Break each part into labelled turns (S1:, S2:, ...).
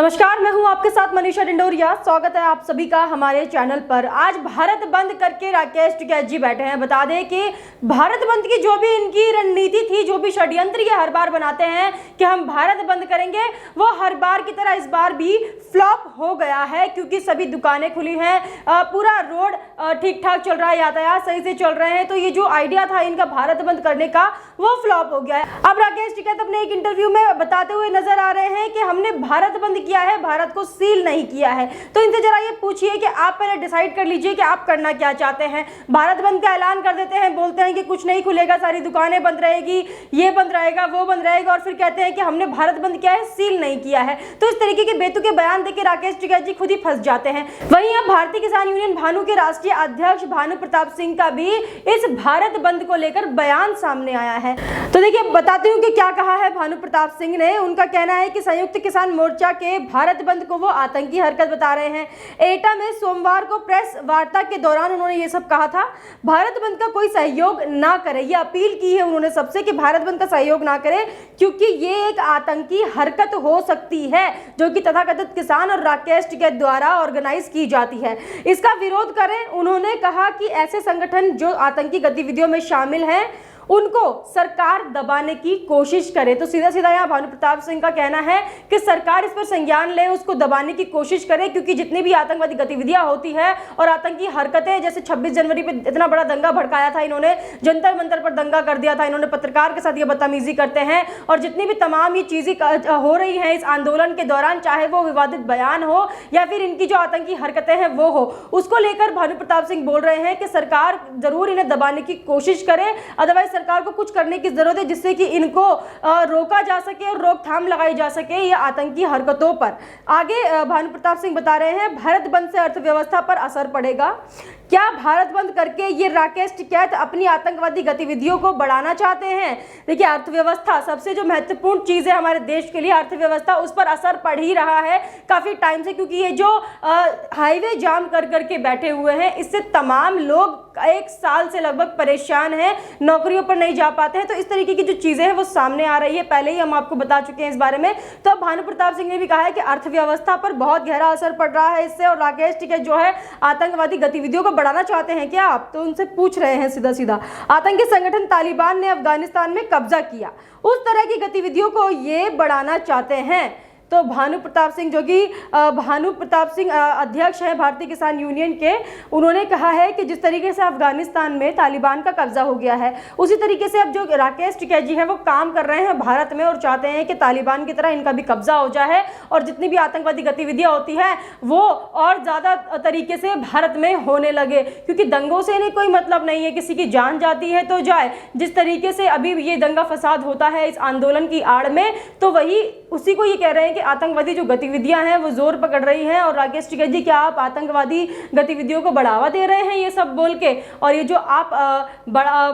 S1: नमस्कार, मैं हूं आपके साथ मनीषा डिंडोरिया। स्वागत है आप सभी का हमारे चैनल पर। आज भारत बंद करके राकेश टिकैत जी बैठे हैं। बता दें कि भारत बंद की जो भी इनकी रणनीति थी, जो भी षड्यंत्र ये हर बार बनाते हैं कि हम भारत बंद करेंगे, वो हर बार की तरह इस बार भी फ्लॉप हो गया है, क्योंकि सभी दुकानें खुली हैं, पूरा रोड ठीक ठाक चल रहा है, यातायात सही से चल रहे हैं। तो ये जो आइडिया था इनका भारत बंद करने का, वो फ्लॉप हो गया है। अब राकेश टिकैत अपने एक इंटरव्यू में बताते हुए नजर आ रहे हैं कि हमने भारत बंद किया है, भारत को सील नहीं किया है। तो इनसे जरा ये पूछिए कि आप पहले डिसाइड कर लीजिए कि आप करना क्या चाहते हैं। भारत बंद का ऐलान कर देते हैं, बोलते हैं कि कुछ नहीं खुलेगा, सारी दुकानें बंद रहेगी, ये बंद रहेगा, वो बंद रहेगा, और फिर कहते हैं कि हमने भारत बंद किया है, सील नहीं किया है। तो इस तरीके के बेतुके बयान देकर राकेश टिकैत जी खुद ही फंस जाते हैं। वहीं अब भारतीय किसान यूनियन भानु के राष्ट्रीय अध्यक्ष भानु प्रताप सिंह का भी इस भारत बंद को लेकर बयान सामने आया है। तो देखिए, बताती हूँ कि क्या कहा है भानु प्रताप सिंह ने। उनका कहना है कि संयुक्त किसान मोर्चा के भारत बंद को वो आतंकी हरकत बता रहे हैं। एटा में सोमवार को प्रेस वार्ता के दौरान उन्होंने ये सब कहा था। भारत बंद का कोई सहयोग ना करे, ये अपील की है उन्होंने सबसे कि भारत बंद का सहयोग ना करे, क्योंकि ये एक आतंकी हरकत हो सकती है जो कि तथाकथित किसान और राकेश टिकैत द्वारा ऑर्गेनाइज की जाती है। इसका विरोध करें। उन्होंने कहा कि ऐसे संगठन जो आतंकी गतिविधियों में शामिल हैं उनको सरकार दबाने की कोशिश करे। तो सीधा सीधा यहाँ भानु प्रताप सिंह का कहना है कि सरकार इस पर संज्ञान ले, उसको दबाने की कोशिश करे, क्योंकि जितनी भी आतंकवादी गतिविधियां होती है और आतंकी हरकतें, जैसे 26 जनवरी पे इतना बड़ा दंगा भड़काया था इन्होंने, जंतर मंतर पर दंगा कर दिया था इन्होंने, पत्रकार के साथ ये बदतमीजी करते हैं, और जितनी भी तमाम ये चीजें हो रही हैं इस आंदोलन के दौरान, चाहे वो विवादित बयान हो या फिर इनकी जो आतंकी हरकतें हैं वो हो, उसको लेकर भानु प्रताप सिंह बोल रहे हैं कि सरकार जरूर इन्हें दबाने की कोशिश करे, अदरवाइज सरकार को कुछ करने की जरूरत है जिससे कि इनको रोका जा सके और रोकथाम लगाई जा सके ये आतंकी हरकतों पर। आगे भानु प्रताप सिंह बता रहे हैं, भारत बंद से अर्थव्यवस्था पर असर पड़ेगा। क्या भारत बंद करके ये राकेश टिकैत अपनी आतंकवादी गतिविधियों को बढ़ाना चाहते हैं? देखिए, अर्थव्यवस्था सबसे जो महत्वपूर्ण चीज है हमारे देश के लिए, अर्थव्यवस्था, उस पर असर पड़ ही रहा है काफी टाइम से, क्योंकि ये जो हाईवे जाम कर करके बैठे हुए हैं, इससे तमाम लोग एक साल से लगभग परेशान हैं, नौकरियों पर नहीं जा पाते हैं। तो इस तरीके की जो चीजें हैं वो सामने आ रही है, पहले ही हम आपको बता चुके हैं इस बारे में। तो अब भानु प्रताप सिंह ने भी कहा है कि अर्थव्यवस्था पर बहुत गहरा असर पड़ रहा है इससे, और राकेश टिकैत जो है आतंकवादी गतिविधियों को बढ़ाना चाहते हैं क्या आप? तो उनसे पूछ रहे हैं सीधा सीधा। आतंकी संगठन तालिबान ने अफगानिस्तान में कब्जा किया, उस तरह की गतिविधियों को ये बढ़ाना चाहते हैं। तो भानु प्रताप सिंह, जो कि भानु प्रताप सिंह अध्यक्ष हैं भारतीय किसान यूनियन के, उन्होंने कहा है कि जिस तरीके से अफगानिस्तान में तालिबान का कब्जा हो गया है, उसी तरीके से अब जो राकेश टिकैत जी हैं वो काम कर रहे हैं भारत में, और चाहते हैं कि तालिबान की तरह इनका भी कब्जा हो जाए और जितनी भी आतंकवादी गतिविधियां होती हैं वो और ज़्यादा तरीके से भारत में होने लगे, क्योंकि दंगों से इन्हें कोई मतलब नहीं है, किसी की जान जाती है तो जाए। जिस तरीके से अभी ये दंगा फसाद होता है इस आंदोलन की आड़ में, तो वही उसी को ये कह रहे हैं कि आतंकवादी जो गतिविधियां हैं वो जोर पकड़ रही हैं। और राकेश टिकैत जी, क्या आप आतंकवादी गतिविधियों को बढ़ावा दे रहे हैं ये सब बोल के? और ये जो आप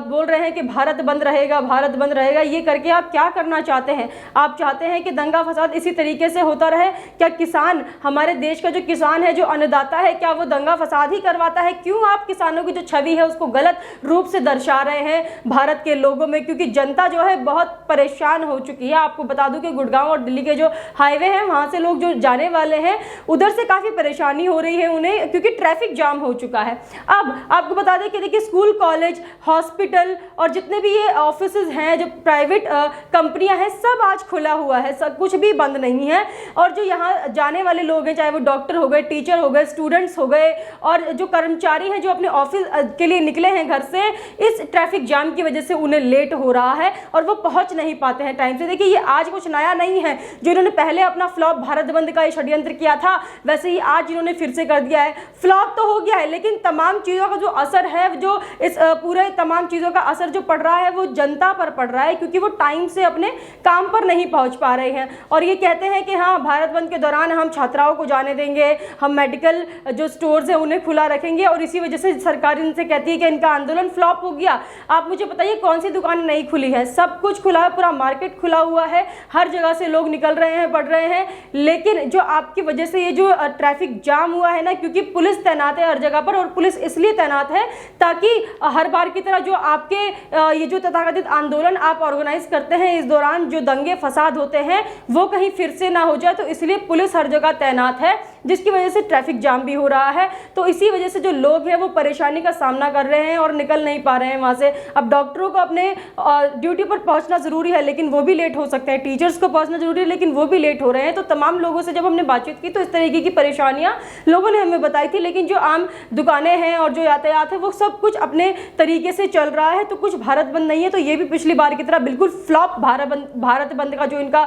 S1: बोल रहे हैं कि भारत बंद रहेगा, भारत बंद रहेगा, ये करके आप क्या करना चाहते हैं? आप चाहते हैं कि दंगा फसाद इसी तरीके से होता रहे? क्या किसान, हमारे देश का जो किसान है, जो अन्नदाता है, क्या वो दंगा फसाद ही करवाता है? क्यों आप किसानों की जो छवि है उसको गलत रूप से दर्शा रहे हैं भारत के लोगों में? क्योंकि जनता जो है बहुत परेशान हो चुकी है। आपको बता दूं कि गुड़गांव और दिल्ली के जो हाईवे हैं, वहां से लोग जो जाने वाले हैं उधर से काफी परेशानी हो रही है उन्हें, क्योंकि ट्रैफिक जाम हो चुका है। अब आपको बता दें कि देखिए, स्कूल, कॉलेज, हॉस्पिटल और जितने भी ये ऑफिसेज हैं, जो प्राइवेट कंपनियां हैं, सब आज खुला हुआ है, सब कुछ भी बंद नहीं है। और जो यहाँ जाने वाले लोग हैं, चाहे वो डॉक्टर हो गए, टीचर हो गए, स्टूडेंट्स हो गए, और जो कर्मचारी हैं जो अपने ऑफिस के लिए निकले हैं घर से, इस ट्रैफिक जाम की वजह से उन्हें लेट हो रहा है और वो पहुंच नहीं पाते हैं टाइम से। देखिए, ये आज कुछ नया नहीं है, जो इन्होंने पहले अपना फ्लॉप भारत बंद का षड्यंत्र किया था, वैसे ही आज इन्होंने फिर से कर दिया है। फ्लॉप तो हो गया है, लेकिन तमाम चीज़ों का जो असर है, जो इस पूरे तमाम चीज़ों का असर जो पड़ रहा है वो जनता पर पड़ रहा है, क्योंकि वो टाइम से अपने काम पर नहीं पहुंच पा रहे हैं। और ये कहते हैं कि हाँ, भारत बंद के दौरान हम छात्राओं को जाने देंगे, हम मेडिकल जो स्टोर्स हैं उन्हें खुला रखेंगे, और इसी वजह से सरकार इनसे कहती है कि इनका आंदोलन फ्लॉप हो गया। आप मुझे बताइए, कौन सी दुकान नहीं खुली है? सब कुछ खुला है, पूरा मार्केट खुला हुआ है, हर जगह से लोग निकल रहे हैं, पढ़ रहे हैं, लेकिन जो आपकी वजह से ये जो ट्रैफिक जाम हुआ है ना, क्योंकि पुलिस तैनात है हर जगह पर, और पुलिस इसलिए तैनात है ताकि हर बार की तरह जो आपके ये जो तथाकथित आंदोलन आप ऑर्गेनाइज करते हैं, इस दौरान जो दंगे फसाद होते हैं वो कहीं फिर से ना हो जाए, तो इसलिए पुलिस हर जगह तैनात है, जिसकी वजह से ट्रैफिक जाम भी हो रहा है। तो इसी वजह से जो लोग हैं वो परेशानी का सामना कर रहे हैं और निकल नहीं पा रहे हैं वहाँ से। अब डॉक्टरों को अपने ड्यूटी पर पहुँचना ज़रूरी है, लेकिन वो भी लेट हो सकते हैं, टीचर्स को पहुँचना ज़रूरी है, लेकिन वो भी लेट हो रहे हैं। तो तमाम लोगों से जब हमने बातचीत की तो इस तरीके की परेशानियाँ लोगों ने हमें बताई थी, लेकिन जो आम दुकानें हैं और जो यातायात है वो सब कुछ अपने तरीके से चल रहा है। तो कुछ भारत बंद नहीं है, तो ये भी पिछली बार की तरह बिल्कुल फ्लॉप भारत बंद का जो इनका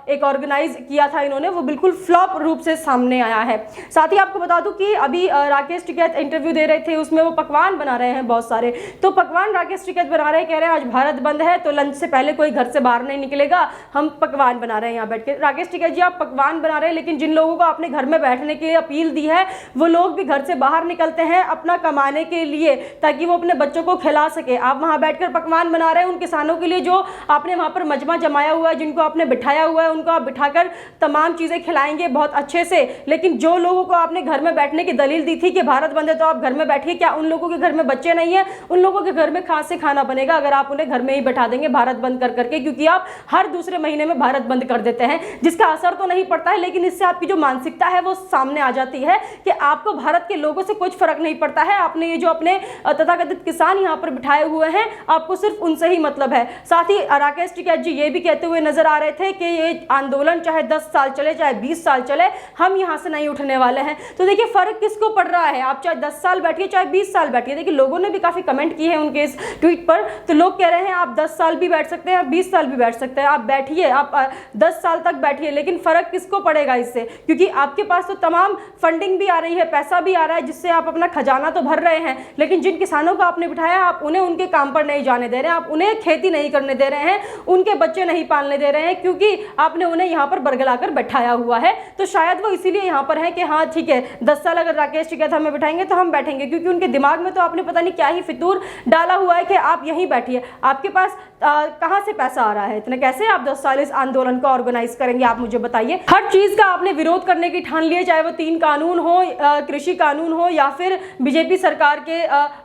S1: एक ऑर्गेनाइज किया था इन्होंने, वो बिल्कुल फ्लॉप रूप से सामने आया है। साथ ही आपको बता दूं कि अभी राकेश टिकैत इंटरव्यू दे रहे थे, उसमें वो पकवान बना रहे हैं बहुत सारे। तो पकवान राकेश टिकैत बना रहे हैं, कह रहे हैं आज भारत बंद है तो लंच से पहले कोई घर से बाहर नहीं निकलेगा, हम पकवान बना रहे हैं यहाँ बैठ के। राकेश टिकैत जी, आप पकवान बना रहे हैं, लेकिन जिन लोगों को आपने घर में बैठने के लिए अपील दी है वो लोग भी घर से बाहर निकलते हैं अपना कमाने के लिए, ताकि वो अपने बच्चों को खिला सके। आप वहाँ बैठकर पकवान बना रहे हैं उन किसानों के लिए जो आपने वहाँ पर मजमा जमाया हुआ है, जिनको आपने बिठाया हुआ है, उनको आप बिठाकर तमाम चीज़ें खिलाएंगे बहुत अच्छे से। लेकिन जो लोगों को आपने घर में बैठने की दलील दी थी कि भारत बंद है तो आप घर में बैठिए, क्या उन लोगों के घर में बच्चे नहीं है? उन लोगों के घर में कहाँ से खाना बनेगा अगर आप उन्हें घर में ही बैठा देंगे भारत बंद कर करके? क्योंकि आप हर दूसरे महीने में भारत बंद कर देते हैं, जिसका असर तो नहीं पड़ता है, लेकिन इससे आपकी जो मानसिकता है वो सामने आ जाती है कि आपको भारत के लोगों से कुछ फर्क नहीं पड़ता है। आपने ये जो अपने तथाकथित किसान यहाँ पर बिठाए हुए हैं, आपको सिर्फ उनसे ही मतलब है। साथ ही राकेश टिकैत जी ये भी कहते हुए नजर आ रहे थे कि ये आंदोलन चाहे 10 साल चले चाहे 20 साल चले, हम यहाँ से नहीं उठने वाले हैं। तो देखिए फर्क किसको पड़ रहा है, आप चाहे 10 साल बैठिए चाहे 20 साल बैठिए। देखिए लोगों ने भी काफी कमेंट किए हैं उनके इस ट्वीट पर, तो लोग कह रहे हैं आप 10 साल भी बैठ सकते हैं, आप 20 साल भी बैठ सकते हैं, आप बैठिए, आप 10 साल तक बैठिए, लेकिन फर्क किसको पड़ेगा इससे? क्योंकि आपके पास तो तमाम फंडिंग भी आ रही है, पैसा भी आ रहा है, जिससे आप अपना खजाना तो भर रहे हैं, लेकिन जिन किसानों को आपने बिठाया आप उन्हें उनके काम पर नहीं जाने दे रहे हैं, आप उन्हें खेती नहीं करने दे रहे हैं, उनके बच्चे नहीं पालने दे रहे हैं, क्योंकि आपने उन्हें यहाँ पर बरगलाकर बैठाया हुआ है। तो शायद वो इसीलिए यहाँ पर है कि हाँ ठीक है 10 साल अगर राकेश टिकैत हमें बिठाएंगे तो हम बैठेंगे, क्योंकि उनके दिमाग में तो आपने पता नहीं क्या ही फितूर डाला हुआ है कि आप यहीं बैठिए। आपके पास कहाँ से पैसा आ रहा है इतने, कैसे आप 10 साल इस आंदोलन को ऑर्गेनाइज करेंगे, आप मुझे बताइए। हर चीज का आपने विरोध करने की ठान लिया, चाहे वो 3 कानून हो, कृषि कानून हो, या फिर बीजेपी सरकार के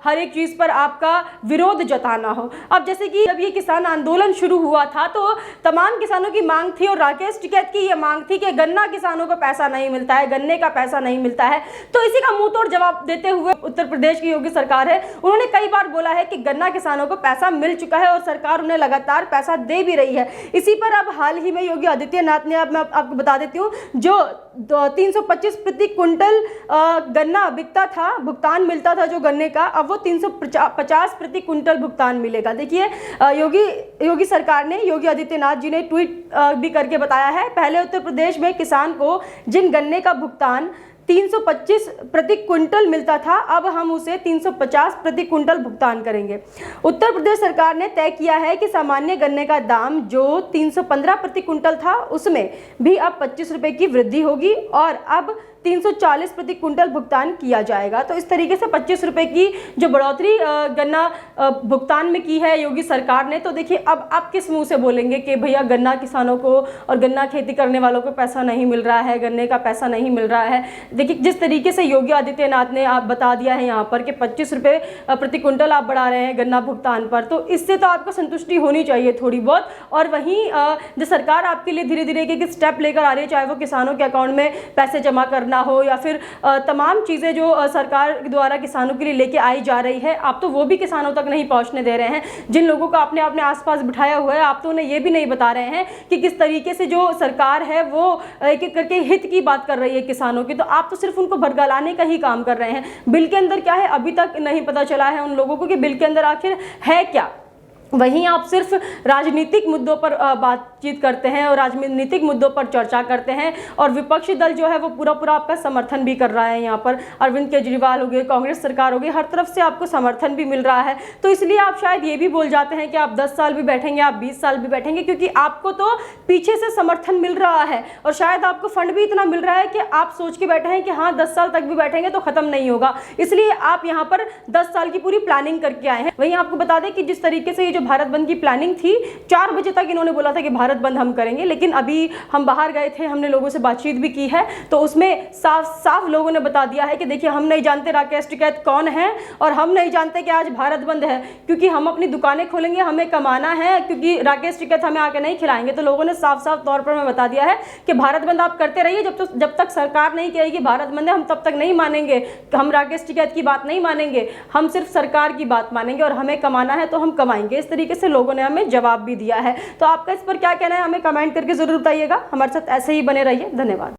S1: हर एक चीज पर आपका विरोध जताना हो। अब जैसे कि जब ये किसान आंदोलन शुरू हुआ था तो तमाम किसानों की मांग थी, और राकेश टिकैत की ये मांग थी कि गन्ना किसानों को पैसा नहीं मिलता है, गन्ने का पैसा नहीं मिलता है। तो इसी का मुंह तोड़ जवाब देते हुए उत्तर प्रदेश की योगी सरकार है, उन्होंने कई बार बोला है कि गन्ना किसानों को पैसा मिल चुका है और सरकार उन्हें लगातार पैसा दे भी रही है। इसी पर अब हाल ही में योगी आदित्यनाथ ने, अब मैं आपको बता देती हूँ, जो 325 प्रति क्विंटल गन्ना बिकता था, भुगतान मिलता था जो गन्ने का, अब वो 350 प्रति क्विंटल भुगतान मिलेगा। देखिए योगी सरकार ने, योगी आदित्यनाथ जी ने ट्वीट भी करके बताया है, पहले उत्तर प्रदेश में किसान को जिन गन्ने का भुगतान 325 प्रति क्विंटल मिलता था, अब हम उसे 350 प्रति क्विंटल भुगतान करेंगे। उत्तर प्रदेश सरकार ने तय किया है कि सामान्य गन्ने का दाम जो 315 प्रति क्विंटल था उसमें भी अब 25 रुपये की वृद्धि होगी और अब 340 प्रति क्विंटल भुगतान किया जाएगा। तो इस तरीके से 25 रुपये की जो बढ़ोतरी गन्ना भुगतान में की है योगी सरकार ने। तो देखिए अब आप किस मुंह से बोलेंगे कि भैया गन्ना किसानों को और गन्ना खेती करने वालों को पैसा नहीं मिल रहा है, गन्ने का पैसा नहीं मिल रहा है। देखिए जिस तरीके से योगी आदित्यनाथ ने आप बता दिया है यहाँ पर कि 25 रुपये प्रति क्विंटल आप बढ़ा रहे हैं गन्ना भुगतान पर, तो इससे तो आपको संतुष्टि होनी चाहिए थोड़ी बहुत। और वहीं जो सरकार आपके लिए धीरे धीरे एक स्टेप लेकर आ रही है, चाहे वो किसानों के अकाउंट में पैसे जमा करना हो या फिर तमाम चीज़ें जो सरकार द्वारा किसानों के लिए लेके आई जा रही है, आप तो वो भी किसानों तक नहीं पहुंचने दे रहे हैं। जिन लोगों को आपने अपने आसपास बिठाया हुआ है, आप तो उन्हें ये भी नहीं बता रहे हैं कि किस तरीके से जो सरकार है वो एक एक करके हित की बात कर रही है किसानों की, तो आप तो सिर्फ उनको भरगलाने का ही काम कर रहे हैं। बिल के अंदर क्या है अभी तक नहीं पता चला है उन लोगों को कि बिल के अंदर आखिर है क्या। वहीं आप सिर्फ राजनीतिक मुद्दों पर बातचीत करते हैं और राजनीतिक मुद्दों पर चर्चा करते हैं, और विपक्षी दल जो है वो पूरा आपका समर्थन भी कर रहा है। यहाँ पर अरविंद केजरीवाल हो गए, कांग्रेस सरकार हो गई, हर तरफ से आपको समर्थन भी मिल रहा है। तो इसलिए आप शायद ये भी बोल जाते हैं कि आप 10 साल भी बैठेंगे, आप 20 साल भी बैठेंगे, क्योंकि आपको तो पीछे से समर्थन मिल रहा है और शायद आपको फंड भी इतना मिल रहा है कि आप सोच के बैठे हैं कि हाँ 10 साल तक भी बैठेंगे तो खत्म नहीं होगा, इसलिए आप यहाँ पर 10 साल की पूरी प्लानिंग करके आए हैं। वहीं आपको बता दें कि जिस तरीके से जो भारत बंद की प्लानिंग थी, 4 बजे तक इन्होंने बोला था कि भारत भारत बंद हम करेंगे। लेकिन अभी हम बाहर गए थे, हमने लोगों से बातचीत भी की है, तो उसमें साफ साफ लोगों ने बता दिया है कि देखिए हम नहीं जानते राकेश टिकैत कौन है और हम नहीं जानते कि आज भारत बंद है, क्योंकि हम अपनी दुकानें खोलेंगे, हमें कमाना है, क्योंकि राकेश टिकैत हमें आके नहीं खिलाएंगे। तो लोगों ने साफ साफ तौर पर हमें बता दिया है कि भारत बंद आप करते रहिए, जब तक सरकार नहीं कहेगी भारत बंद है हम तब तक नहीं मानेंगे, हम राकेश टिकैत की बात नहीं मानेंगे, हम सिर्फ सरकार की बात मानेंगे और हमें कमाना है तो हम कमाएंगे। इस तरीके से लोगों ने हमें जवाब भी दिया है। तो आपका इस पर क्या कहना है हमें कमेंट करके जरूर बताइएगा। हमारे साथ ऐसे ही बने रहिए। धन्यवाद।